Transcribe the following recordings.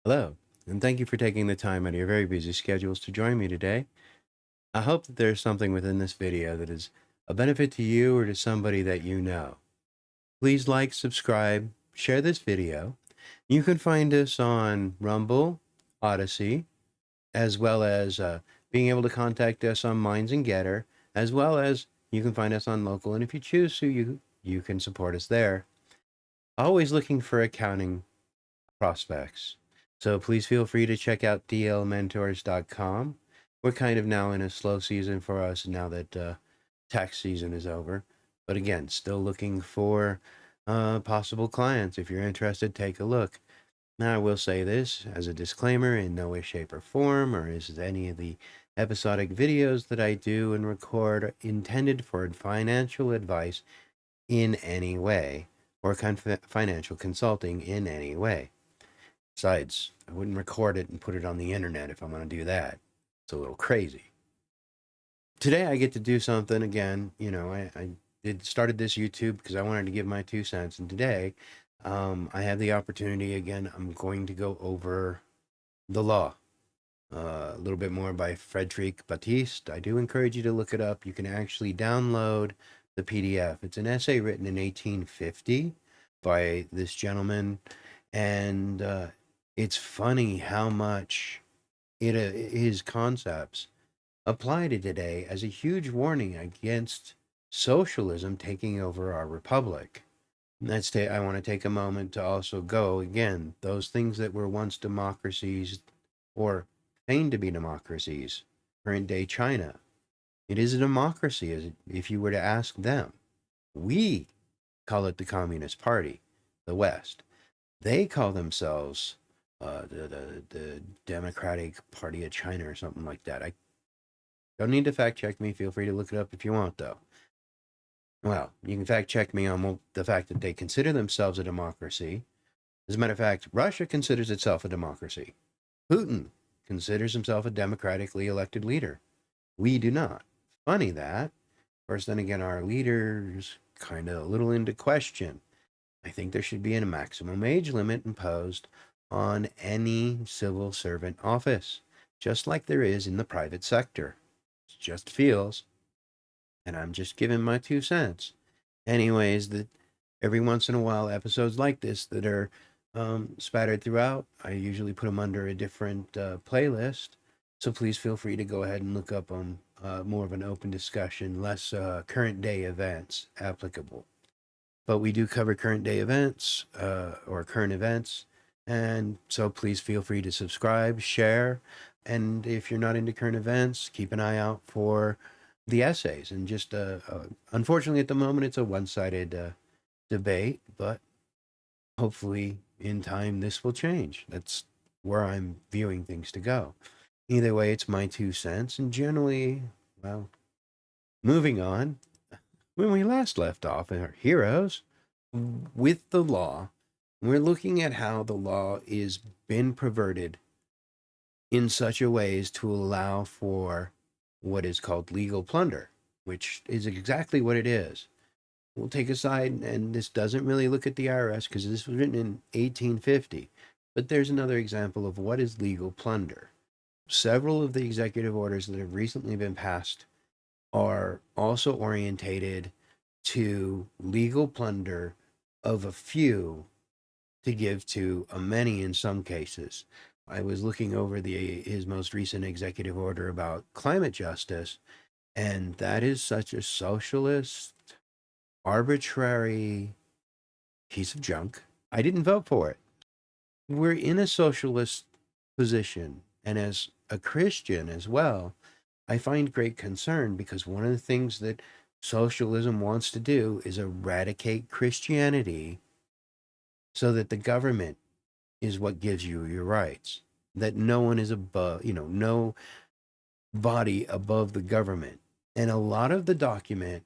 Hello, and thank you for taking the time out of your very busy schedules to join me today. I hope that there's something within this video that is a benefit to you or to somebody that you know. Please like, subscribe, share this video. You can find us on Rumble, Odyssey, as well as being able to contact us on Minds and Getter, as well as you can find us on Local, and if you choose to, you can support us there. Always looking for accounting prospects. So please feel free to check out dlmentors.com. We're kind of now in a slow season for us now that tax season is over. But again, still looking for possible clients. If you're interested, take a look. Now, I will say this as a disclaimer in no way, shape, or form, or is any of the episodic videos that I do and record intended for financial advice in any way or financial consulting in any way. Besides, I wouldn't record it and put it on the internet if I'm going to do that. It's a little crazy. Today I get to do something again. I started this YouTube because I wanted to give my 2 cents. And today I have the opportunity again. I'm going to go over the law a little bit more by Fredrick Bastiat. I do encourage you to look it up. You can actually download the PDF. It's an essay written in 1850 by this gentleman. And it's funny how much his concepts apply to today as a huge warning against socialism taking over our republic. I want to take a moment to also go again, those things that were once democracies or feigned to be democracies, current day China. It is a democracy, if you were to ask them. We call it the Communist Party, the West. They call themselves the Democratic Party of China or something like that. I don't need to fact check me. Feel free to look it up if you want, though. Well, you can fact check me on the fact that they consider themselves a democracy. As a matter of fact, Russia considers itself a democracy. Putin considers himself a democratically elected leader. We do not. Funny that. Of course, then again, our leaders kind of a little into question. I think there should be a maximum age limit imposed on any civil servant office, just like there is in the private sector. It just feels, and I'm just giving my 2 cents. Anyways, that every once in a while, episodes like this that are spattered throughout, I usually put them under a different playlist. So please feel free to go ahead and look up on more of an open discussion, less current day events applicable. But we do cover current day events or current events. And so please feel free to subscribe, share. And if you're not into current events, keep an eye out for the essays. And just unfortunately, at the moment, it's a one sided debate, but hopefully in time this will change. That's where I'm viewing things to go. Either way, it's my 2 cents. And generally, well, moving on, when we last left off in our heroes, with the law, we're looking at how the law is been perverted in such a way as to allow for what is called legal plunder, which is exactly what it is. We'll take aside, and this doesn't really look at the IRS because this was written in 1850, but there's another example of what is legal plunder. Several of the executive orders that have recently been passed are also orientated to legal plunder of a few to give to a many in some cases. I was looking over his most recent executive order about climate justice, and that is such a socialist, arbitrary piece of junk. I didn't vote for it. We're in a socialist position, and as a Christian as well, I find great concern because one of the things that socialism wants to do is eradicate Christianity so that the government is what gives you your rights. That no one is above, no body above the government. And a lot of the document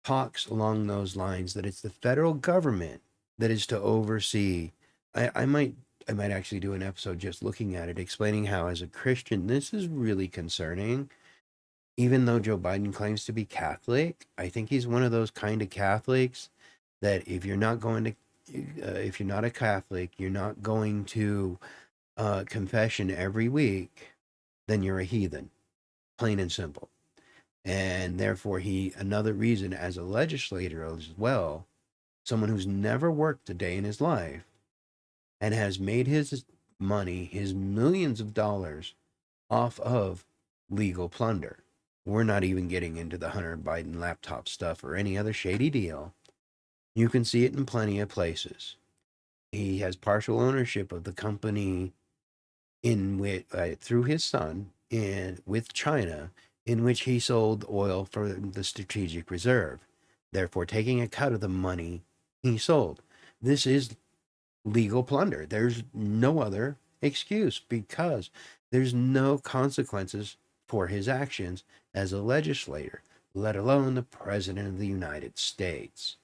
talks along those lines that it's the federal government that is to oversee. I might actually do an episode just looking at it, explaining how as a Christian this is really concerning. Even though Joe Biden claims to be Catholic, I think he's one of those kind of Catholics that if you're not a Catholic, you're not going to confession every week, then you're a heathen, plain and simple. And therefore, another reason as a legislator as well, someone who's never worked a day in his life and has made his money, his millions of dollars, off of legal plunder. We're not even getting into the Hunter Biden laptop stuff or any other shady deal. You can see it in plenty of places. He has partial ownership of the company in which, through his son, in with China, in which he sold oil for the strategic reserve, therefore taking a cut of the money he sold. This is legal plunder. There's no other excuse because there's no consequences for his actions as a legislator, let alone the President of the United States.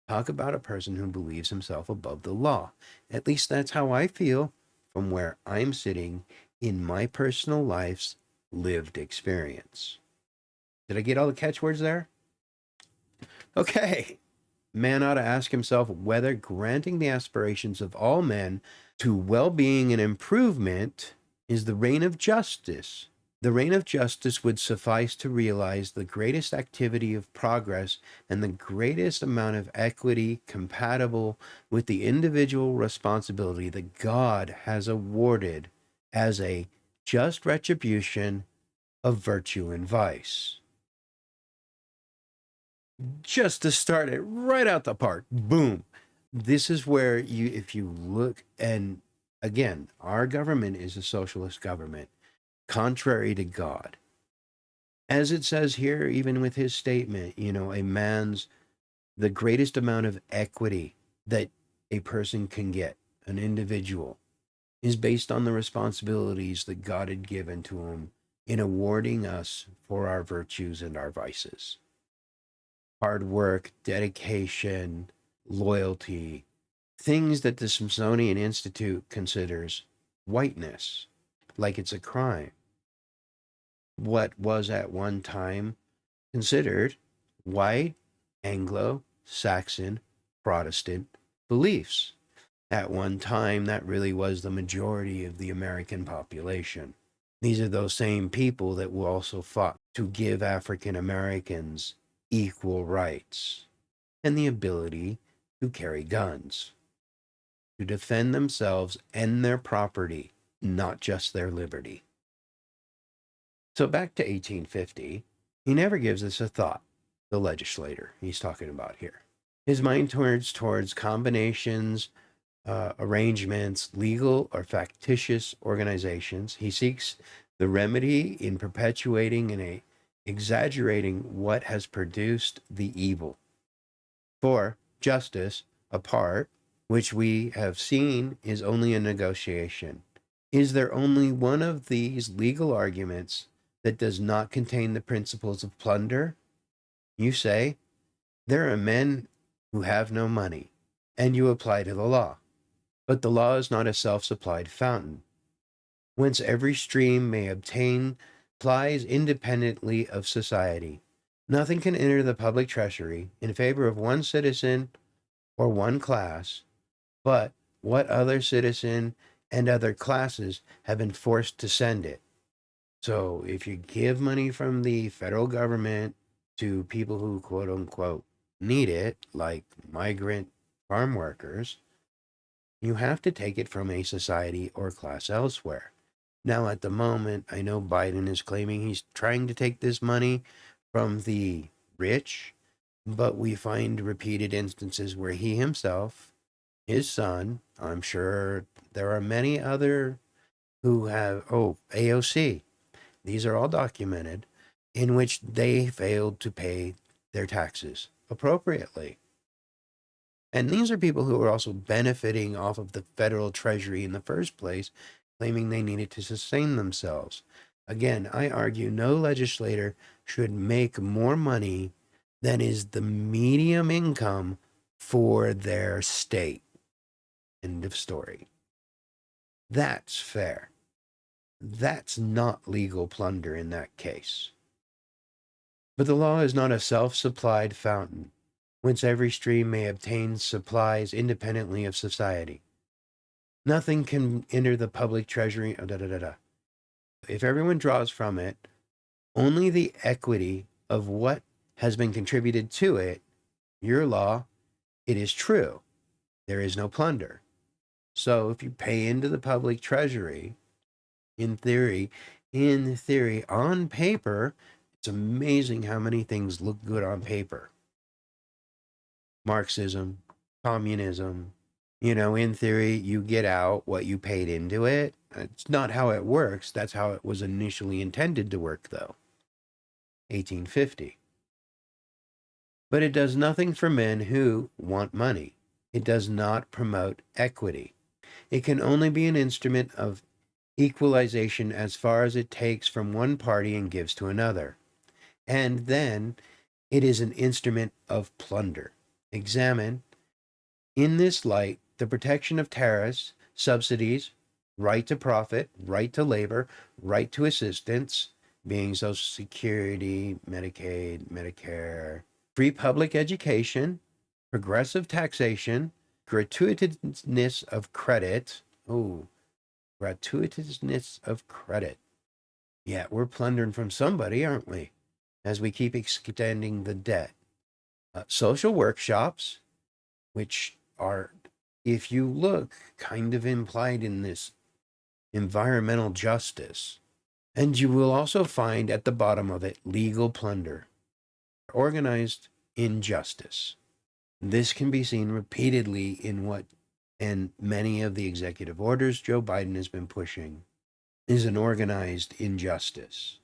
Talk about a person who believes himself above the law. At least that's how I feel from where I'm sitting in my personal life's lived experience. Did I get all the catchwords there? Okay. Man ought to ask himself whether granting the aspirations of all men to well being and improvement is the reign of justice. The reign of justice would suffice to realize the greatest activity of progress and the greatest amount of equity compatible with the individual responsibility that God has awarded as a just retribution of virtue and vice. Just to start it right out the park, boom. This is where if you look, and again, our government is a socialist government, contrary to God. As it says here, even with his statement, the greatest amount of equity that a person can get, an individual, is based on the responsibilities that God had given to him in awarding us for our virtues and our vices. Hard work, dedication, loyalty, things that the Smithsonian Institute considers whiteness, like it's a crime. What was at one time considered white, Anglo, Saxon, Protestant beliefs. At one time, that really was the majority of the American population. These are those same people that will also fought to give African Americans equal rights and the ability to carry guns, to defend themselves and their property, not just their liberty. So back to 1850, he never gives this a thought, the legislator he's talking about here. His mind turns towards combinations, arrangements, legal or factitious organizations. He seeks the remedy in perpetuating and exaggerating what has produced the evil. For justice, apart, which we have seen is only a negotiation. Is there only one of these legal arguments that does not contain the principles of plunder? You say, there are men who have no money, and you apply to the law. But the law is not a self-supplied fountain, whence every stream may obtain supplies independently of society. Nothing can enter the public treasury in favor of one citizen or one class, but what other citizen and other classes have been forced to send it. So if you give money from the federal government to people who quote unquote need it, like migrant farm workers, you have to take it from a society or class elsewhere. Now, at the moment, I know Biden is claiming he's trying to take this money from the rich, but we find repeated instances where he himself, his son, I'm sure there are many other who have, AOC, these are all documented, in which they failed to pay their taxes appropriately. And these are people who are also benefiting off of the federal treasury in the first place, claiming they needed to sustain themselves. Again, I argue no legislator should make more money than is the medium income for their state. End of story. That's fair. That's not legal plunder in that case. But the law is not a self-supplied fountain, whence every stream may obtain supplies independently of society. Nothing can enter the public treasury. If everyone draws from it, only the equity of what has been contributed to it, your law, it is true. There is no plunder. So if you pay into the public treasury, in theory, on paper, it's amazing how many things look good on paper. Marxism, communism, in theory, you get out what you paid into it. It's not how it works. That's how it was initially intended to work, though. 1850. But it does nothing for men who want money. It does not promote equity. It can only be an instrument of equalization as far as it takes from one party and gives to another. And then it is an instrument of plunder. Examine, in this light, the protection of tariffs, subsidies, right to profit, right to labor, right to assistance, being Social Security, Medicaid, Medicare, free public education, progressive taxation, gratuitousness of credit. Oh, gratuitousness of credit. Yeah, we're plundering from somebody, aren't we? As we keep extending the debt. Social workshops, which are, if you look, kind of implied in this environmental justice. And you will also find at the bottom of it legal plunder, organized injustice. This can be seen repeatedly in what, and many of the executive orders Joe Biden has been pushing, is an organized injustice.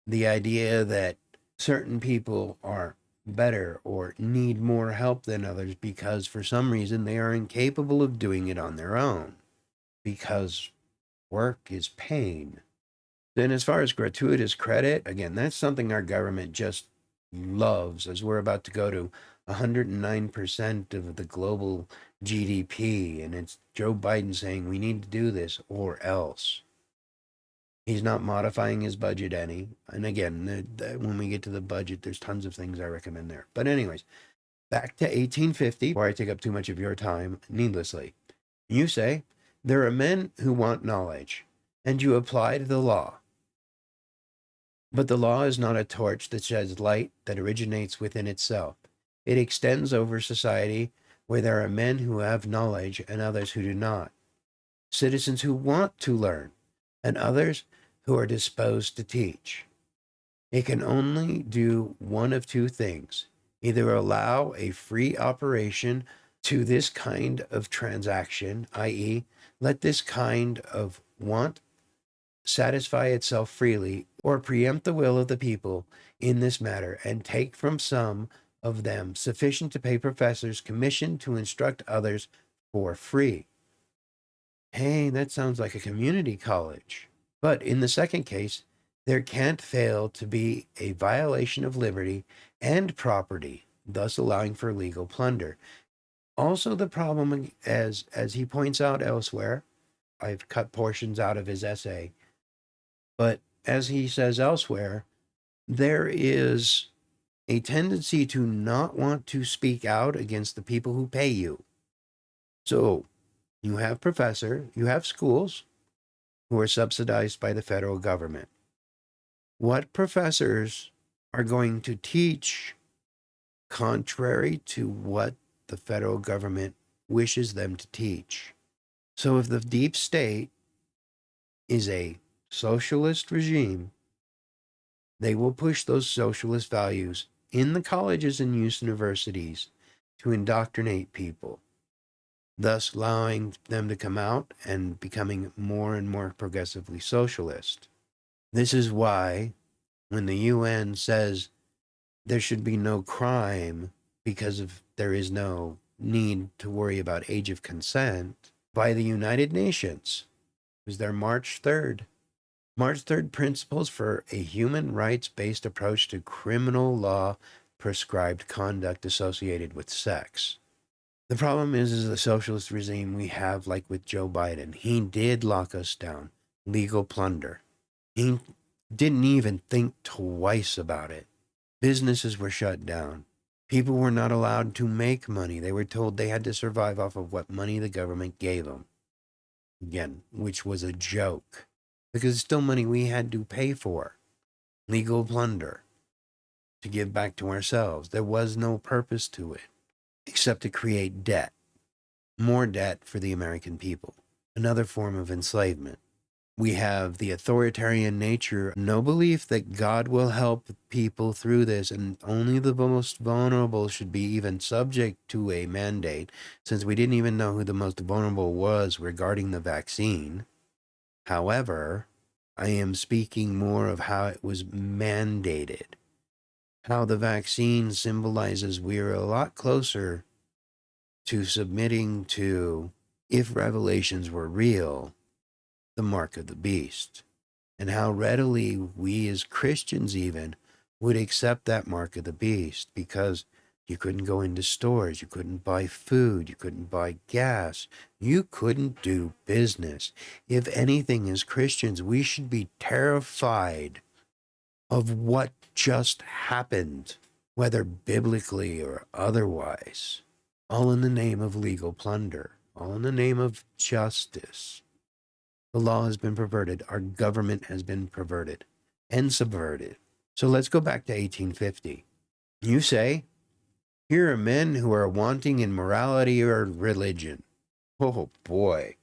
The idea that certain people are better or need more help than others because for some reason they are incapable of doing it on their own, because work is pain. Then, as far as gratuitous credit, again, that's something our government just loves, as we're about to go to 109% of the global GDP. And it's Joe Biden saying we need to do this or else. He's not modifying his budget any. And again, when we get to the budget, there's tons of things I recommend there. But anyways, back to 1850, before I take up too much of your time needlessly. You say, there are men who want knowledge, and you apply to the law. But the law is not a torch that sheds light that originates within itself. It extends over society where there are men who have knowledge and others who do not. Citizens who want to learn and others who are disposed to teach. It can only do one of two things: either allow a free operation to this kind of transaction, i.e., let this kind of want satisfy itself freely, or preempt the will of the people in this matter and take from some of them sufficient to pay professors commissioned to instruct others for free. Hey, that sounds like a community college. But in the second case, there can't fail to be a violation of liberty and property, thus allowing for legal plunder. Also, the problem, as he points out elsewhere, I've cut portions out of his essay, but as he says elsewhere, there is a tendency to not want to speak out against the people who pay you. So you have schools who are subsidized by the federal government. What professors are going to teach contrary to what the federal government wishes them to teach? So if the deep state is a socialist regime, they will push those socialist values in the colleges and universities to indoctrinate people, thus allowing them to come out and becoming more and more progressively socialist. This is why when the UN says there should be no crime because there is no need to worry about age of consent, by the United Nations, it was their March 3rd principles for a human rights-based approach to criminal law prescribed conduct associated with sex. The problem is the socialist regime we have, like with Joe Biden. He did lock us down. Legal plunder. He didn't even think twice about it. Businesses were shut down. People were not allowed to make money. They were told they had to survive off of what money the government gave them. again, which was a joke because it's still money we had to pay for. Legal plunder to give back to ourselves. There was no purpose to it except to create debt, more debt for the American people, another form of enslavement. We have the authoritarian nature, no belief that God will help people through this, and only the most vulnerable should be even subject to a mandate, since we didn't even know who the most vulnerable was regarding the vaccine. However, I am speaking more of how it was mandated, how the vaccine symbolizes we're a lot closer to submitting to, if revelations were real, the mark of the beast, and how readily we as Christians even would accept that mark of the beast, because you couldn't go into stores, you couldn't buy food, you couldn't buy gas, you couldn't do business. If anything, as Christians, we should be terrified of what just happened, whether biblically or otherwise, all in the name of legal plunder, all in the name of justice. The law has been perverted. Our government has been perverted and subverted. So let's go back to 1850. You say, here are men who are wanting in morality or religion. Oh boy.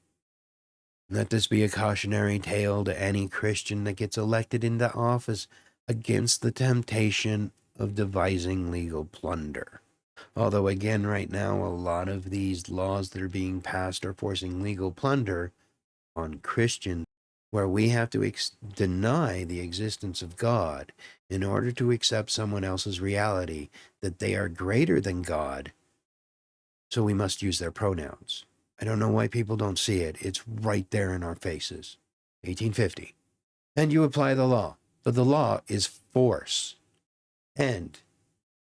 Let this be a cautionary tale to any Christian that gets elected into office against the temptation of devising legal plunder. Although again, right now, a lot of these laws that are being passed are forcing legal plunder on Christians, where we have to deny the existence of God in order to accept someone else's reality, that they are greater than God, so we must use their pronouns. I don't know why people don't see it. It's right there in our faces. 1850. And you apply the law, but the law is force. And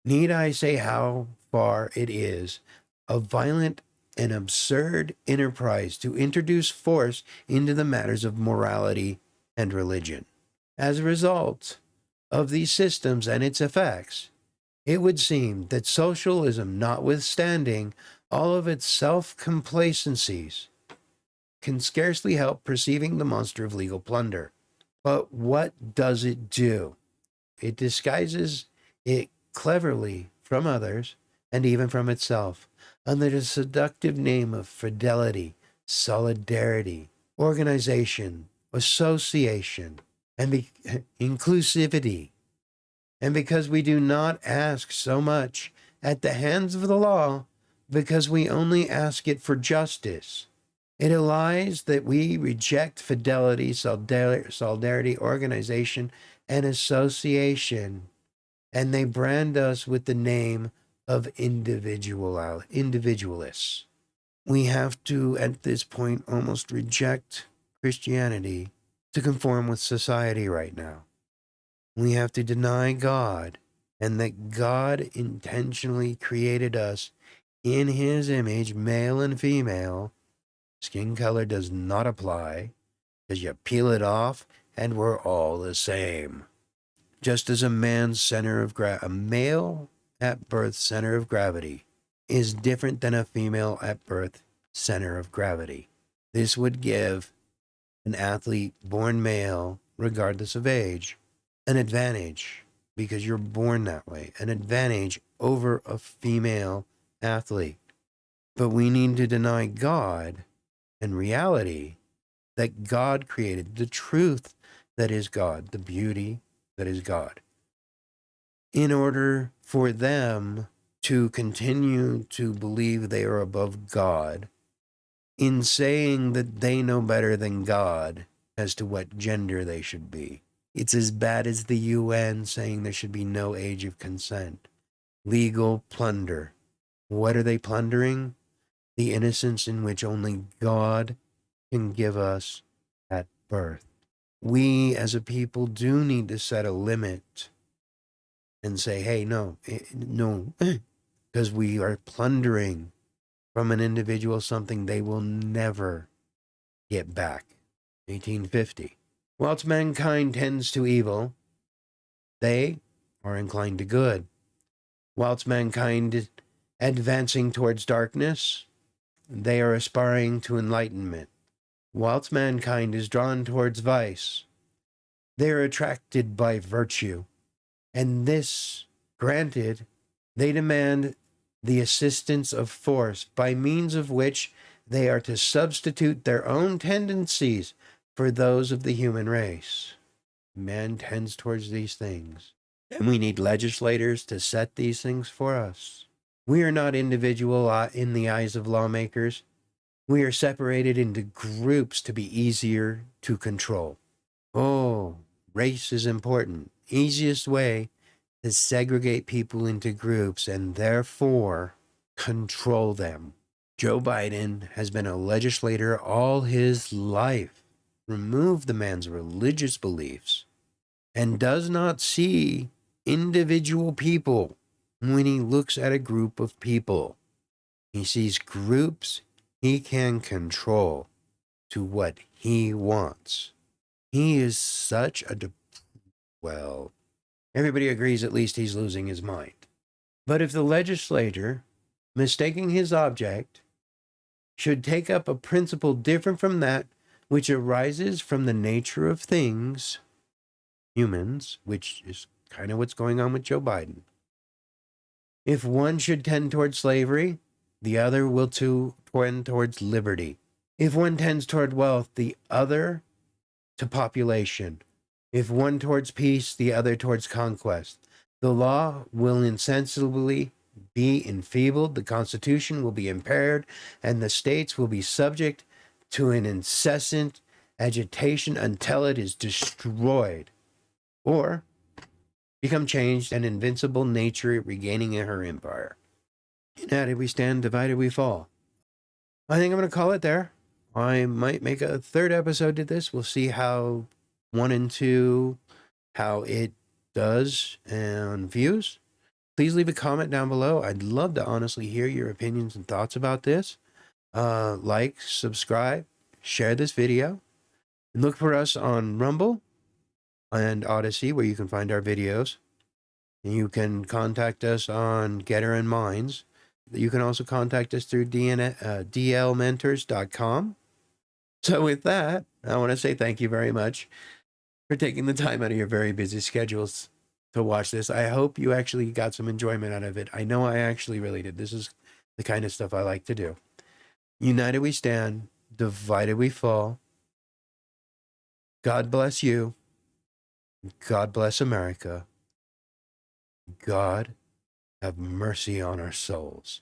need I say how far it is a violent and absurd enterprise to introduce force into the matters of morality and religion? As a result of these systems and its effects, it would seem that socialism, notwithstanding all of its self-complacencies, can scarcely help perceiving the monster of legal plunder. But what does it do? It disguises it cleverly from others and even from itself under the seductive name of fidelity, solidarity, organization, association, and inclusivity. And because we do not ask so much at the hands of the law, because we only ask it for justice, it lies that we reject fidelity, solidarity, organization, and association, and they brand us with the name of individualists. We have to, at this point, almost reject Christianity to conform with society right now. We have to deny God, and that God intentionally created us in his image, male and female. Skin color does not apply, because you peel it off and we're all the same. Just as a male at birth center of gravity is different than a female at birth center of gravity. This would give an athlete born male, regardless of age, an advantage, because you're born that way, an advantage over a female athlete. But we need to deny God and reality that God created, the truth that is God, the beauty that is God, in order for them to continue to believe they are above God, in saying that they know better than God as to what gender they should be. It's as bad as the UN saying there should be no age of consent. Legal plunder. What are they plundering? The innocence in which only God can give us at birth. We as a people do need to set a limit and say, hey, no, because we are plundering from an individual something they will never get back. 1850. Whilst mankind tends to evil, they are inclined to good. Whilst mankind is advancing towards darkness, they are aspiring to enlightenment. Whilst mankind is drawn towards vice, they are attracted by virtue. And this granted, they demand the assistance of force, by means of which they are to substitute their own tendencies for those of the human race. Man tends towards these things, and we need legislators to set these things for us. We are not individual in the eyes of lawmakers. We are separated into groups to be easier to control. Oh, race is important. Easiest way to segregate people into groups and therefore control them. Joe Biden has been a legislator all his life. Remove the man's religious beliefs and does not see individual people when he looks at a group of people. He sees groups he can control to what he wants. He is such a, well, everybody agrees at least he's losing his mind. But if the legislator, mistaking his object, should take up a principle different from that which arises from the nature of things, humans, which is kind of what's going on with Joe Biden. If one should tend towards slavery, the other will tend towards liberty. If one tends toward wealth, the other to population. If one towards peace, the other towards conquest. The law will insensibly be enfeebled, the Constitution will be impaired, and the states will be subject to an incessant agitation until it is destroyed, or become changed, and invincible nature regaining her empire. United we stand, divided we fall. I think I'm going to call it there. I might make a third episode to this. We'll see how 1 and 2, how it does and views. Please leave a comment down below. I'd love to honestly hear your opinions and thoughts about this. Like, subscribe, share this video, and look for us on Rumble and Odyssey, where you can find our videos. And you can contact us on Getter and Minds. You can also contact us through dlmentors.com. So with that, I want to say thank you very much for taking the time out of your very busy schedules to watch this. I hope you actually got some enjoyment out of it. I know I actually really did. This is the kind of stuff I like to do. United we stand, divided we fall. God bless you. God bless America. God have mercy on our souls.